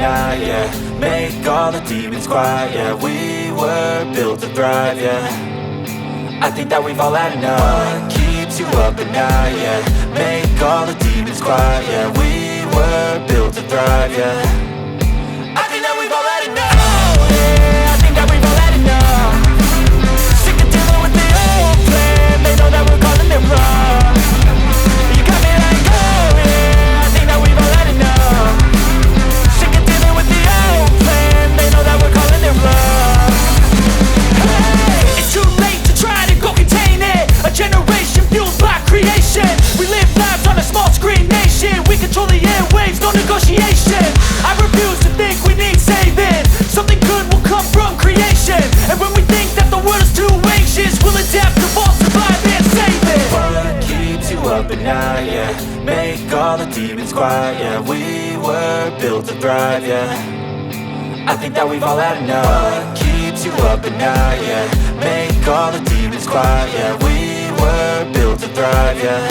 night, yeah. Make all the demons quiet, yeah. We were built to thrive, yeah. I think that we've all had enough. What keeps you up at night, yeah. Make all the demons quiet, yeah. We were built to thrive, yeah. I think that we've all had enough. Oh yeah, I think that we've all had enough. Sick of dealing with the old plan. They know that we're calling it wrong. You got me like, oh yeah, I think that we've all had enough. Sick of dealing with the old plan. They know that we're calling it wrong. Hey, it's too late to try to go contain it. A generation fueled by creation. We live lives on a small screen nation. We control the airwaves, no negotiation. I refuse to think we need saving. Something good will come from creation. And when we think that the world is too anxious, we'll adapt, evolve, survive and save it. What keeps you up at night, yeah. Make all the demons quiet, yeah. We were built to thrive, yeah. I think that we've all had enough. What keeps you up at night, yeah. Make all the demons quiet, yeah. We were built to thrive, yeah.